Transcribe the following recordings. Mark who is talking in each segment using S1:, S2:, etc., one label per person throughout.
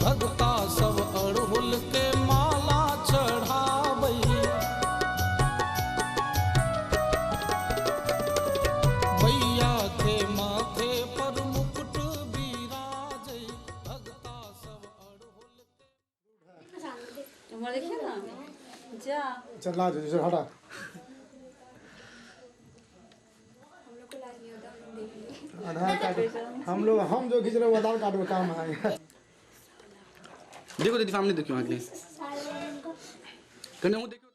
S1: भगता सब अड़हुल के माला चढ़ावई। भैया के माथे पर मुकुट बिराजई, भगता सब अड़हुल के।
S2: उम्र देखिए ना जा
S3: चला जो हटा। आधार कार्ड हम जो खींच रहे हैं वो आधार कार्ड में काम आएगा।
S4: देखो दीदी सामने देखो आगे कने वो देखो।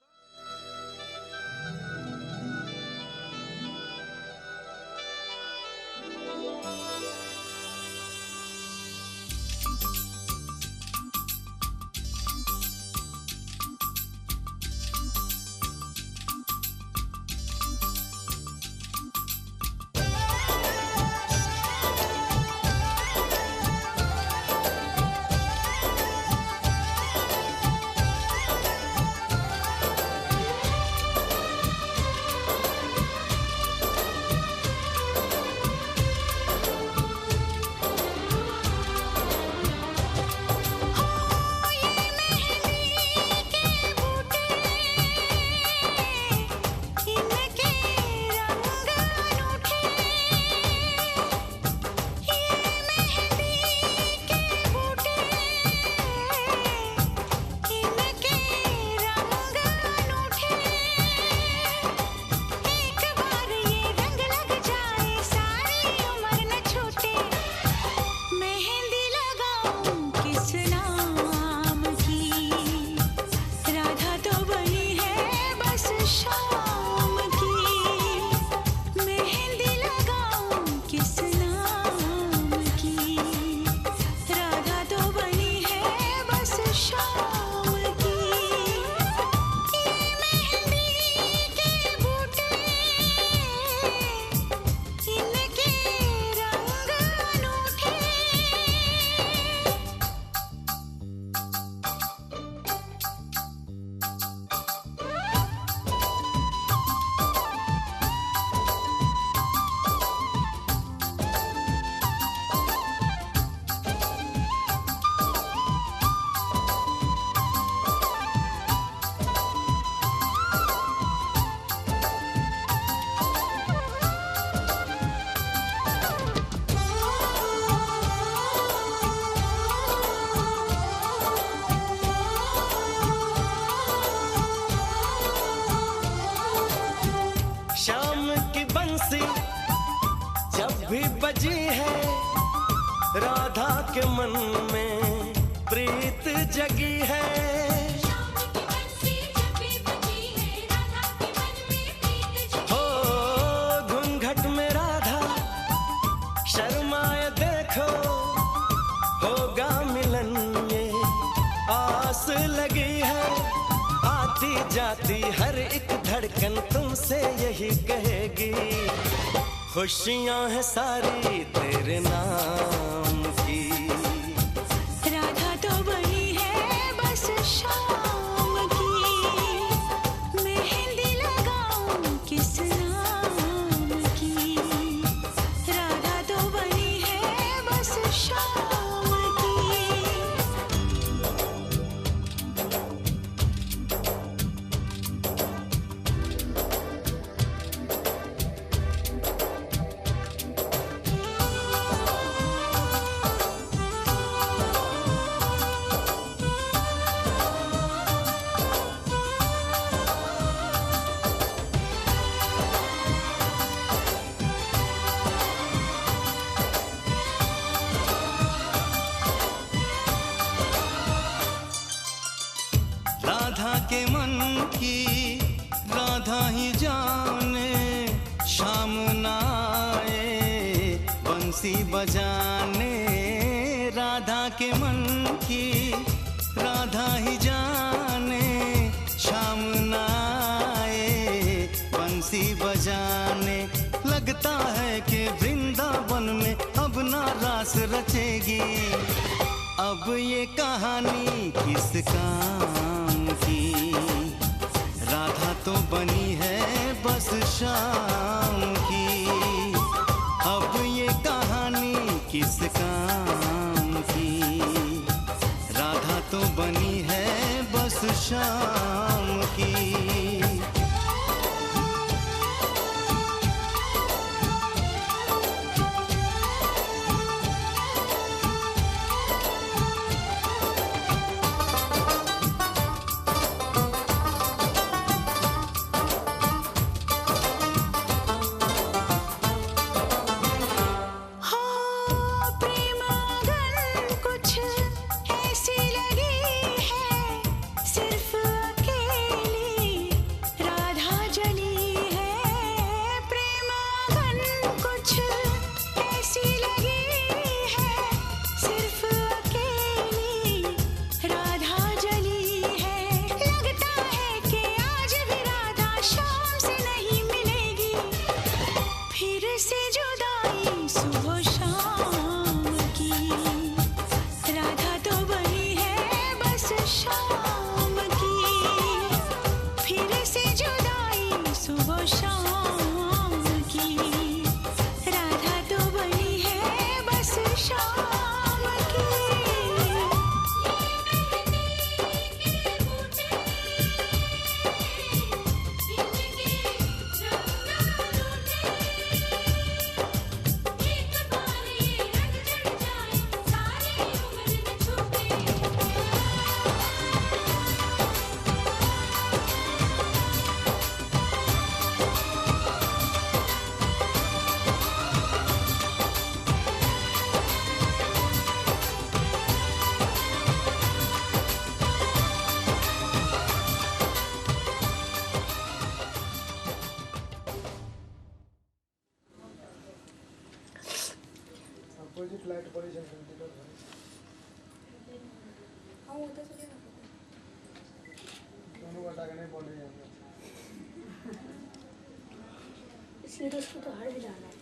S5: बजी है राधा के मन में प्रीत जगी है। हो घूंघट में राधा शर्माए देखो होगा मिलन ये आस लगी है। आती जाती हर एक धड़कन तुमसे यही कहेगी खुशियां हैं सारी तेरे नाम की।
S6: राधा तो बनी है बस शाम की, मेहंदी लगाऊं किस नाम की। राधा तो बनी है बस शाम की।
S5: राधा के मन की राधा ही जाने, शाम ना आए बंसी बजाने। राधा के मन की राधा ही जाने, शाम ना आए बंसी बजाने। लगता है कि वृंदावन में अब ना रास रचेगी। अब ये कहानी किस काम की। राधा तो बनी है बस शाम की। अब ये कहानी किस काम की। शाम की।
S3: अपोजिट लाइट पोजीशन दोनों बटा के नहीं बोल रही है।
S7: सीरीज को तो हर भी जाना है।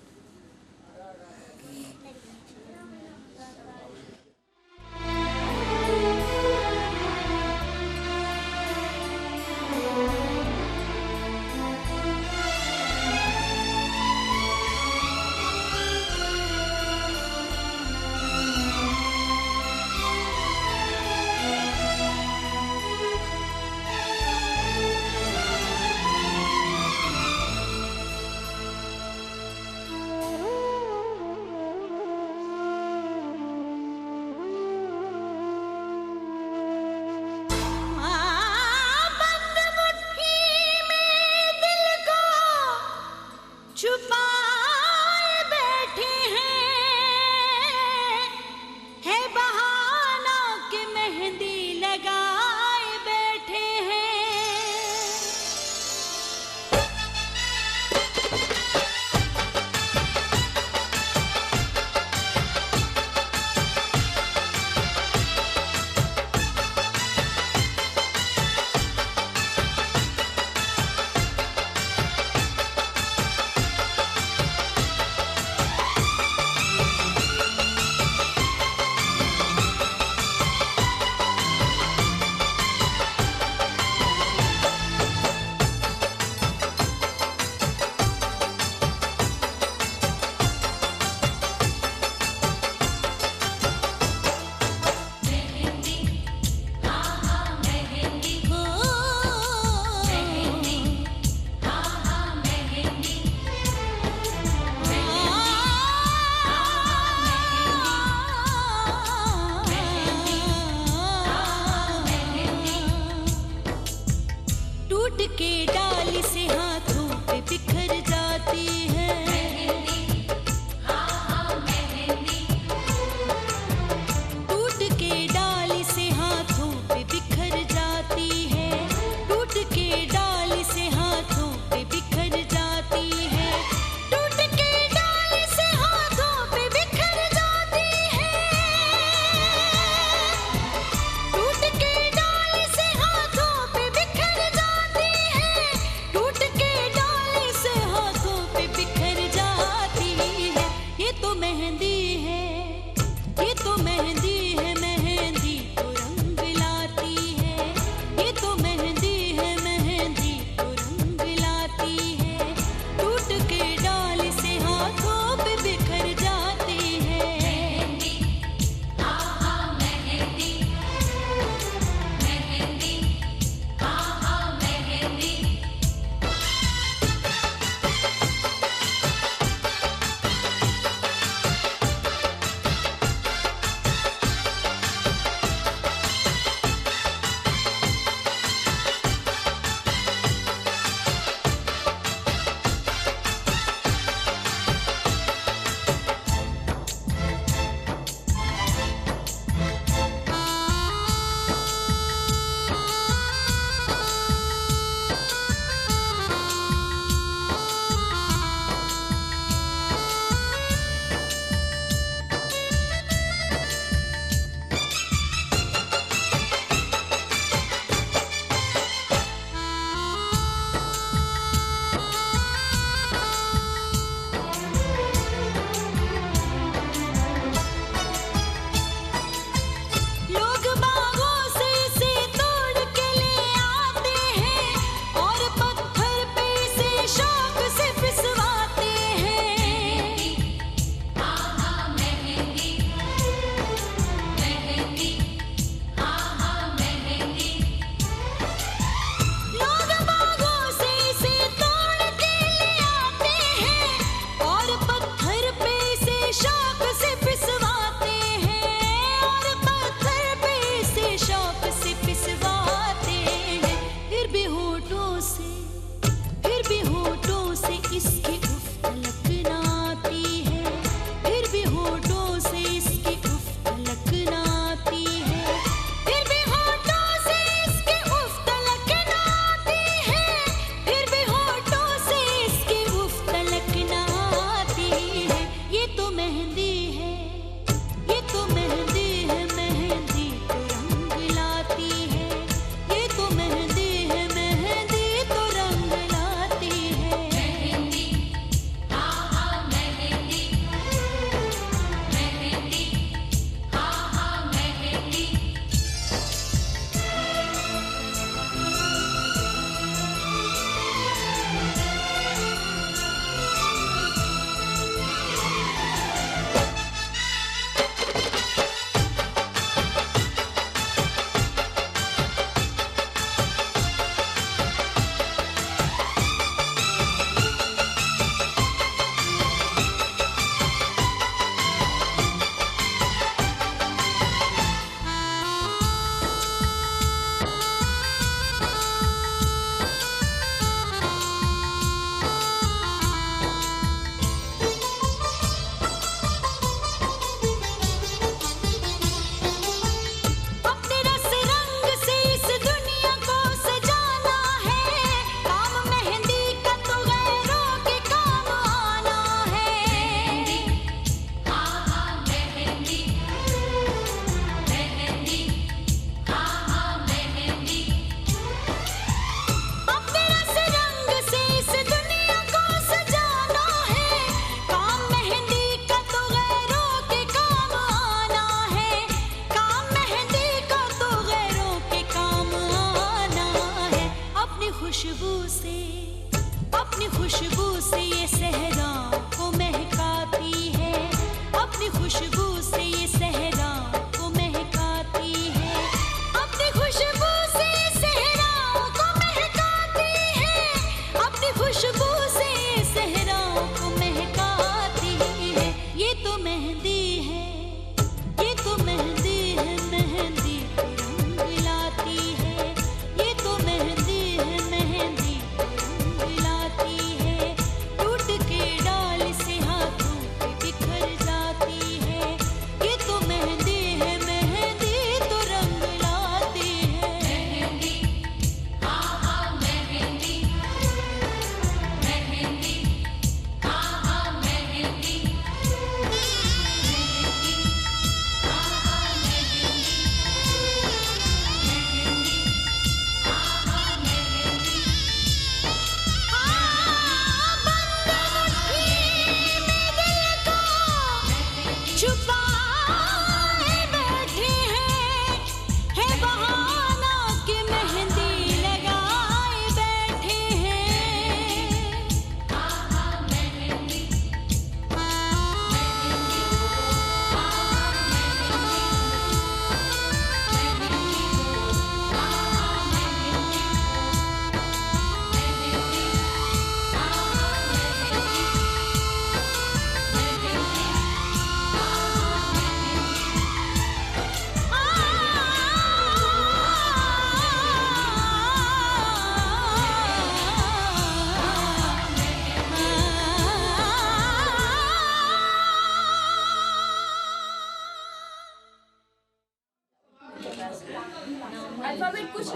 S2: अल्फाबेट कुछ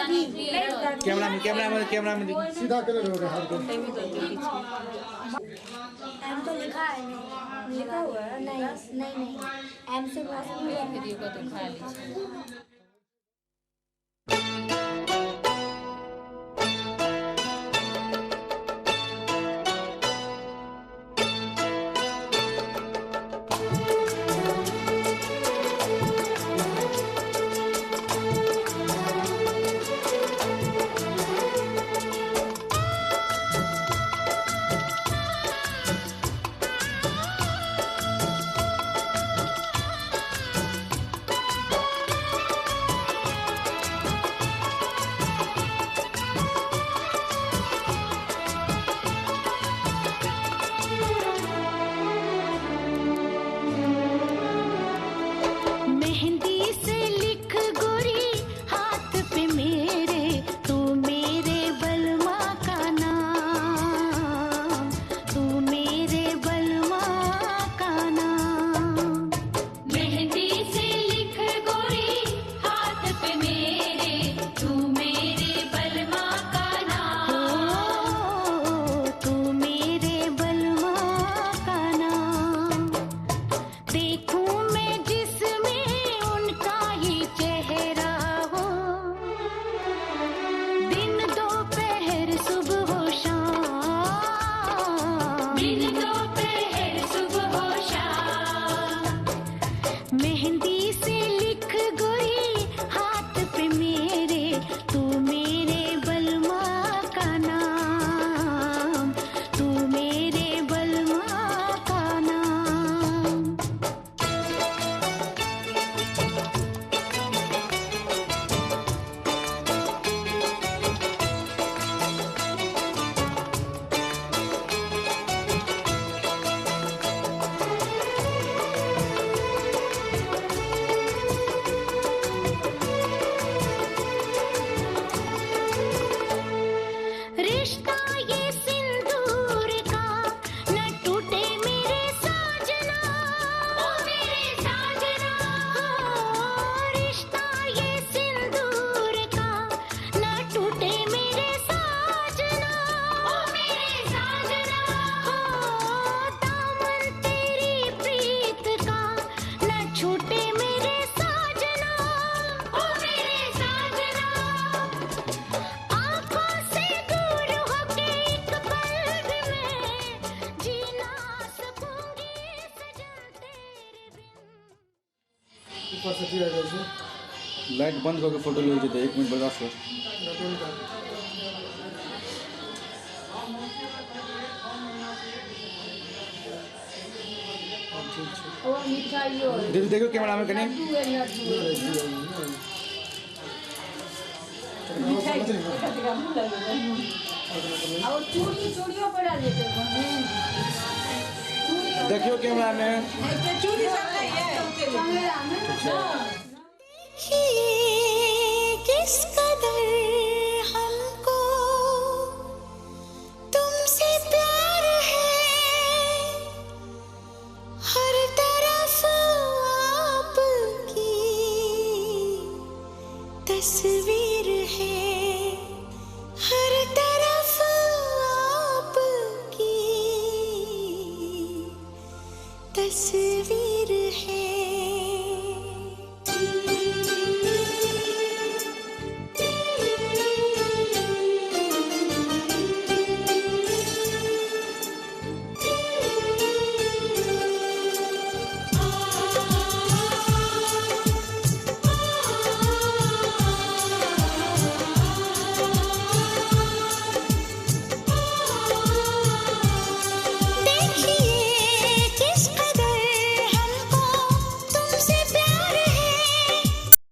S2: नहीं
S4: कैमरा में दिख।
S3: सीधा कलर हो गया हाथ को।
S7: एम तो लिखा है, लिखा हुआ है। नहीं एम से पास में
S4: लाइट बंद करके फोटो ले लीजिए। 1 मिनट बर्दाश्त कर। देखो कैमरा में कहीं देखियो कैमरा में।
S6: किस कदर हमको तुमसे प्यार है, हर तरफ आपकी तस्वीर